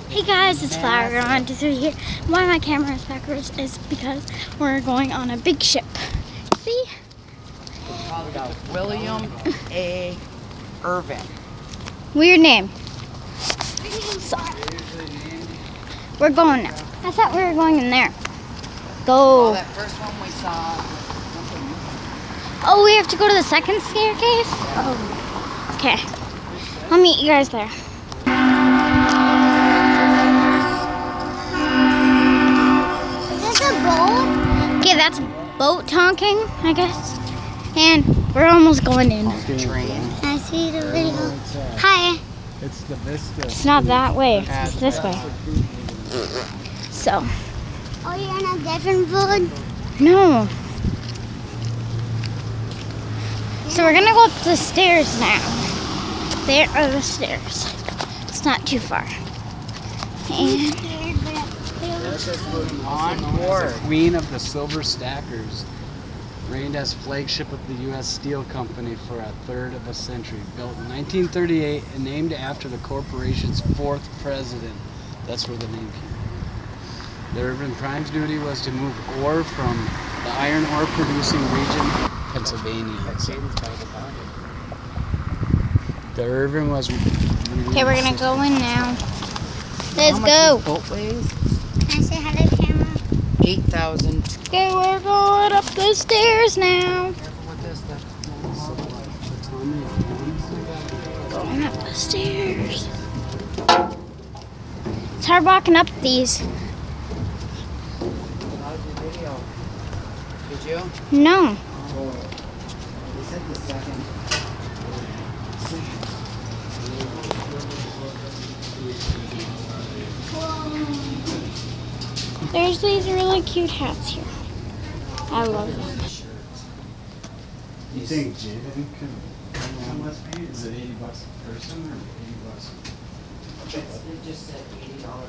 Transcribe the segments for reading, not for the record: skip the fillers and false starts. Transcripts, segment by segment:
Hey guys, it's Flower123 here. Why my camera is backwards is because we're going on a big ship. See? We got William A. Irvin. Weird name. So, we're going now. I thought we were going in there. Oh, Go. that first one we saw. Oh, we have to go to the second staircase? Oh. Okay. I'll meet you guys there. Is this a boat? Okay, that's boat honking, I guess. And we're almost going in. Train. I see the video. Hi. It's the Vista. It's not that way. It's this way. So. Oh, you're on a different food? No. So we're gonna go up the stairs now. There are the stairs. It's not too far. And On board. Queen of the Silver Stackers. Reigned as flagship of the U.S. Steel Company for a third of a century. Built in 1938 and named after the corporation's fourth president. That's where the name came from. The Irvin Prime's duty was to move ore from the iron ore producing region of Pennsylvania. The Irvin was... okay, we're gonna go in now. Let's go. Boat weighs Can I say hi to the camera? 8,000. Okay, we're going up the stairs now. Careful with this stuff. Going up the stairs. It's hard walking up these. How's your video? Did you? No. We said the second. There's these really cute hats here. I love them. You think Jaden could come with me? Is it $80 a person or $80? It just said $80 per hour.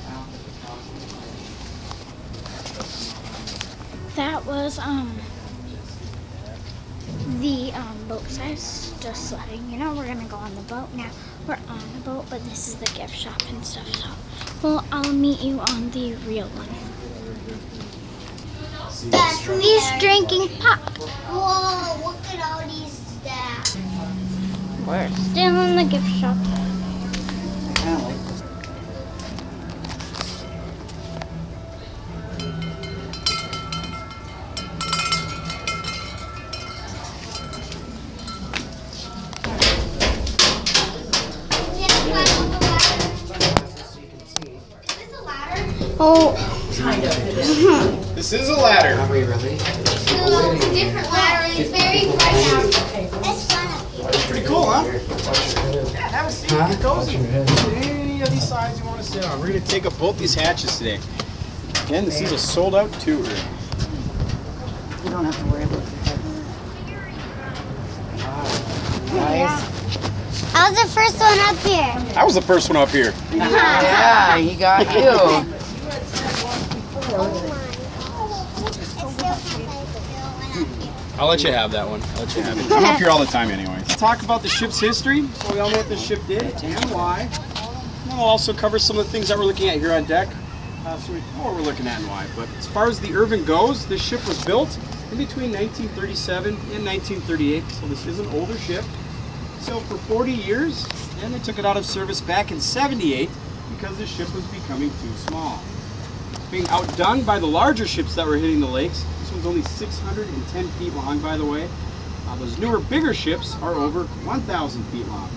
I don't think it's possible. That was the boat size. Just letting you know, we're gonna go on the boat now. We're on the boat, but this is the gift shop and stuff. So, well, I'll meet you on the real one. He's drinking pop. Whoa, look at all these stacks. We're still in the gift shop. I kind of like this. So you can see. Is this a ladder? Oh, This is a ladder. Are we really? No, it's a different ladder. It's very bright out. It's fun up here. Pretty cool, huh? Yeah, have a seat. Get cozy. Any of these sides you want to sit on. We're going to take up both these hatches today. Again, this is a sold out tour. You don't have to worry about the guys. I was the first one up here. I was the first one up here. Yeah, he got you. I'll let you have that one. I'll let you have it. I'm up here all the time anyway. Let's talk about the ship's history, so we all know what the ship did and why. And then we'll also cover some of the things that we're looking at here on deck, so we know what we're looking at and why. But as far as the Irvin goes, this ship was built in between 1937 and 1938, so this is an older ship. Sailed for 40 years, and they took it out of service back in 78 because the ship was becoming too small. Being outdone by the larger ships that were hitting the lakes. This one's only 610 feet long, by the way. Those newer, bigger ships are over 1,000 feet long.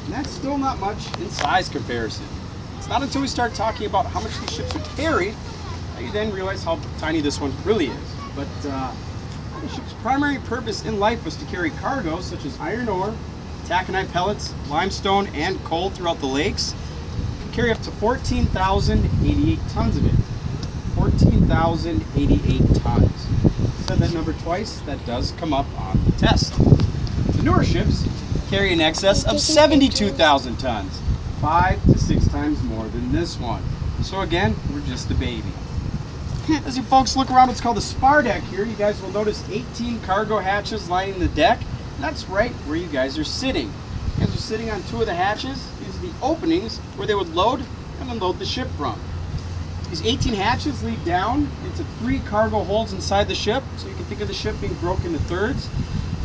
And that's still not much in size comparison. It's not until we start talking about how much these ships would carry that you then realize how tiny this one really is. But the ship's primary purpose in life was to carry cargo such as iron ore, taconite pellets, limestone, and coal throughout the lakes. It could carry up to 14,088 tons of it. 14,088 tons. Said that number twice, that does come up on the test. The newer ships carry in excess of 72,000 tons, 5 to 6 times more than this one. So again, we're just a baby. As you folks look around what's called the spar deck here, you guys will notice 18 cargo hatches lining the deck. And that's right where you guys are sitting. You guys are sitting on 2 of the hatches. These into the openings where they would load and unload the ship from. These 18 hatches lead down into 3 cargo holds inside the ship, so you can think of the ship being broken into thirds.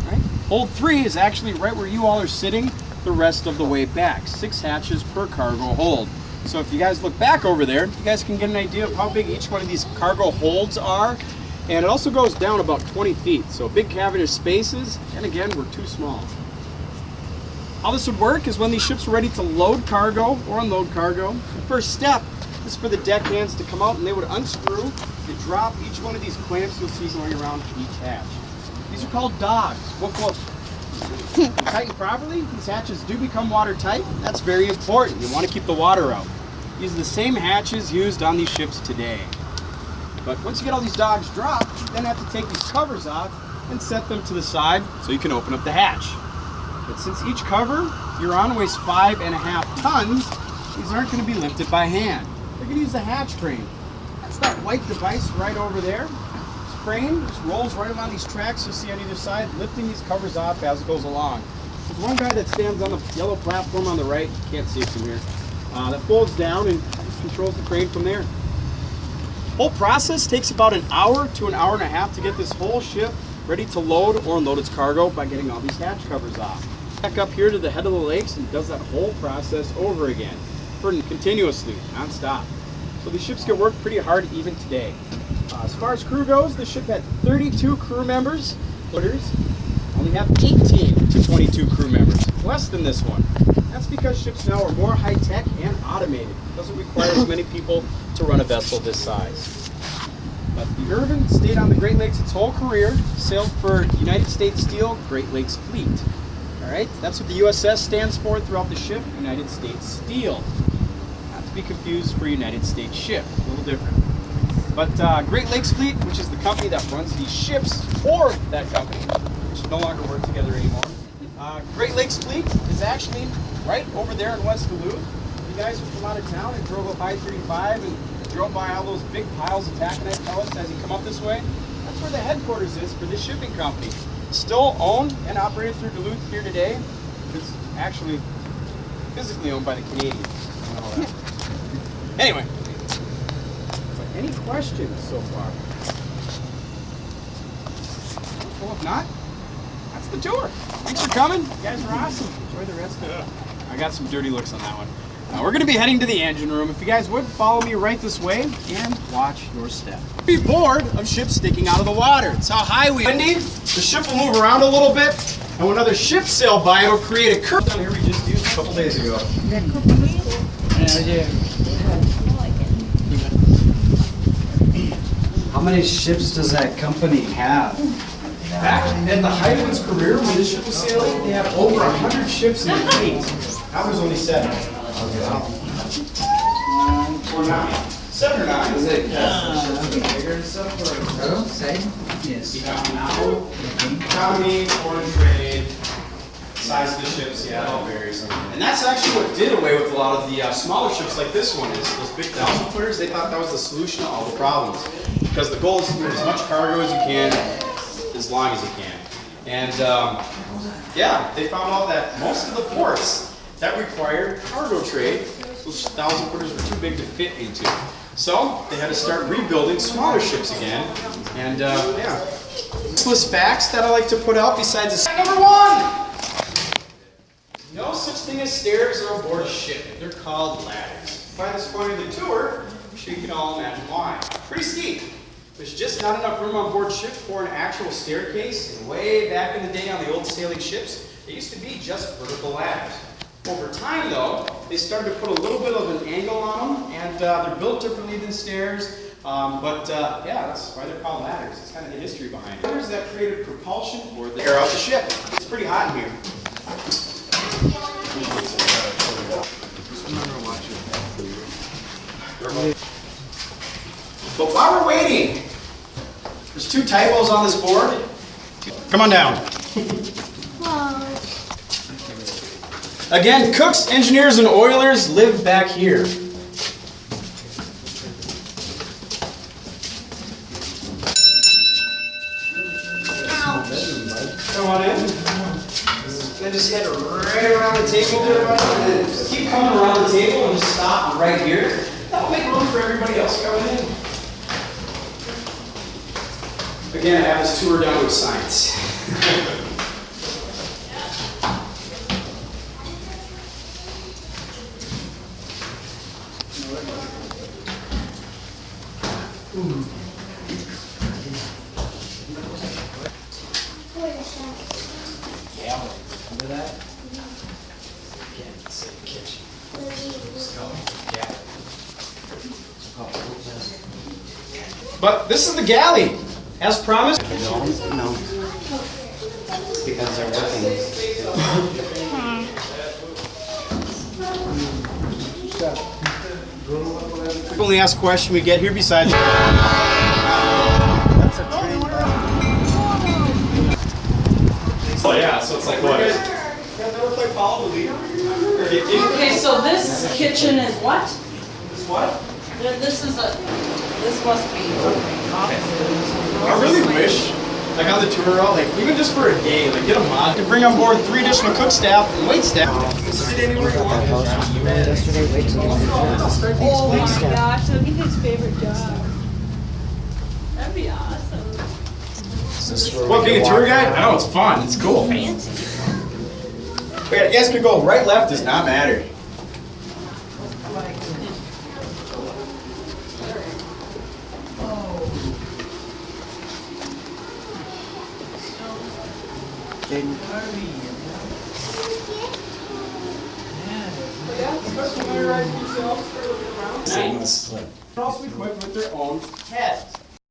Right? Hold 3 is actually right where you all are sitting the rest of the way back. 6 hatches per cargo hold. So if you guys look back over there, you guys can get an idea of how big each one of these cargo holds are. And it also goes down about 20 feet, so big cavernous spaces, and again, we're too small. How this would work is when these ships are ready to load cargo or unload cargo, the first step is for the deckhands to come out and they would unscrew and drop each one of these clamps you'll see going around each hatch. These are called dogs. Woof woof. When tightened properly, these hatches do become watertight. That's very important. You want to keep the water out. These are the same hatches used on these ships today. But once you get all these dogs dropped, you then have to take these covers off and set them to the side so you can open up the hatch. But since each cover you're on weighs 5.5 tons, these aren't going to be lifted by hand. They're going to use the hatch crane. That's that white device right over there. This crane just rolls right along these tracks you see on either side, lifting these covers off as it goes along. There's one guy that stands on the yellow platform on the right, you can't see it from here, that folds down and just controls the crane from there. The whole process takes about an hour to an hour and a half to get this whole ship ready to load or unload its cargo by getting all these hatch covers off. Back up here to the head of the lakes and does that whole process over again, continuously, non-stop. So these ships get worked pretty hard even today. As far as crew goes, the ship had 32 crew members. Only have 18 to 22 crew members, less than this one. That's because ships now are more high-tech and automated. It doesn't require as many people to run a vessel this size. But the Irvin stayed on the Great Lakes its whole career, sailed for United States Steel Great Lakes Fleet. All right, that's what the USS stands for throughout the ship, United States Steel. Not to be confused for United States Ship, a little different. But Great Lakes Fleet, which is the company that runs these ships for that company, which no longer work together anymore. Great Lakes Fleet is actually right over there in West Duluth. You guys are from out of town and drove up I-35 and drove by all those big piles of taconite pellets as you come up this way. That's where the headquarters is for this shipping company. Still owned and operated through Duluth here today. It's actually physically owned by the Canadians. Anyway, but any questions so far? Well, if not, that's the tour. Thanks for coming. You guys are awesome. Enjoy the rest of it. I got some dirty looks on that one. We're going to be heading to the engine room. If you guys would, follow me right this way and watch your step. Be bored of ships sticking out of the water. It's how high we windy. The ship will move around a little bit, and when other ships sail by, it'll create a curve. Down here we just used a couple days ago. How many ships does that company have? Back at the height of its career, when this ship was sailing, they had over 100 ships in the fleet. Now there's only 7. Or 9. 7 or 9. Is it bigger and stuff, or same? Yes. Economy, foreign trade, size of the ships, yeah, it all varies. And that's actually what did away with a lot of the smaller ships like this one is. Those big 1,000-footers, they thought that was the solution to all the problems. Because the goal is to move as much cargo as you can, as long as you can. And yeah, they found out that most of the ports that required cargo trade, those 1,000-footers were too big to fit into. So they had to start rebuilding smaller ships again. And yeah, useless facts that I like to put out besides this. Number 1! No such thing as stairs are aboard a ship. They're called ladders. By this point of the tour, I'm sure you can all imagine why. Pretty steep. There's just not enough room on board ship for an actual staircase. And way back in the day on the old sailing ships, they used to be just vertical ladders. Over time, though, they started to put a little bit of an angle on them, and they're built differently than stairs. Yeah, that's why they're called ladders. It's kind of the history behind it. Ladders that created propulsion for the air out the ship. It's pretty hot in here. But while we're waiting, there's 2 typos on this board. Come on down. Whoa. Again, cooks, engineers, and oilers live back here. Come on in. Then just head right around the table there, buddy. Keep coming around the table and just stop right here. That'll make room for everybody else coming in. Again, I have this tour down with science. Remember that? Can't say kitchen. But this is the galley, as promised. No. Because they're working. Frequently asked question we get here besides. Oh yeah, so it's like what? Never play follow the leader? Okay, so this kitchen is what? This what? This must be. I really wish, like on the tour route, like even just for a day, like get a mod to bring on board 3 additional cook staff and wait staff. Sit anywhere you want. Yesterday, wait till you Oh my gosh, that'd be his favorite job. That'd be awesome. What, being a tour guide? I know, it's fun, it's cool. Fancy. Wait, you guys can go right, left does not matter. Jaden. Also equipped with their own heads.